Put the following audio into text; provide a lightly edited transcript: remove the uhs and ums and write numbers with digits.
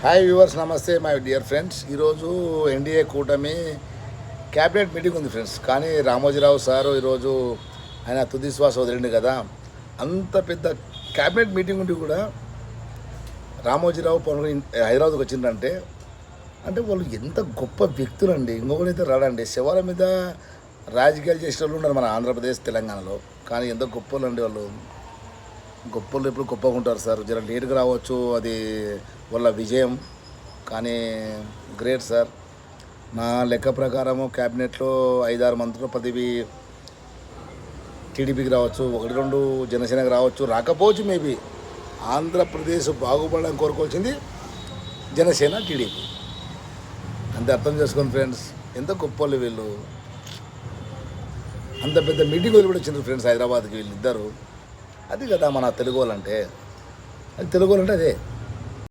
Hi viewers, నమస్తే my dear friends. ఈరోజు NDA కూటమి క్యాబినెట్ మీటింగ్ ఉంది ఫ్రెండ్స్. కానీ రామోజీరావు సారు ఈరోజు ఆయన తుది శ్వాస వదిలిండు కదా. అంత పెద్ద క్యాబినెట్ మీటింగ్ ఉండి కూడా రామోజీరావు పనులు హైదరాబాద్కి వచ్చిందంటే అంటే వాళ్ళు ఎంత గొప్ప వ్యక్తులండి. ఇంకొకరైతే రాడండి. శివాల మీద రాజకీయాలు చేసిన వాళ్ళు ఉన్నారు మన ఆంధ్రప్రదేశ్ తెలంగాణలో. కానీ ఎంత గొప్పలు అండి వాళ్ళు. గొప్పలు ఎప్పుడు గొప్పగా ఉంటారు సార్. జర లేట్గా రావచ్చు, అది వాళ్ళ విజయం. కానీ గ్రేట్ సార్. నా లెక్క ప్రకారము క్యాబినెట్లో 5-6 మంత్రుల పదవి టీడీపీకి రావచ్చు, 1-2 జనసేనకి రావచ్చు, రాకపోవచ్చు. మేబీ ఆంధ్రప్రదేశ్ బాగుపడడం కోరుకోవాల్సింది జనసేన, టీడీపీ. అంత అర్థం చేసుకోండి ఫ్రెండ్స్. ఎంత గొప్పలు వీళ్ళు. అంత పెద్ద మీటింగ్ వదిలి కూడా వచ్చిండ్రు ఫ్రెండ్స్ హైదరాబాద్కి వీళ్ళిద్దరు. అది కదా మన తెలుగు వాళ్ళంటే. అది తెలుగు వాళ్ళంటే అదే.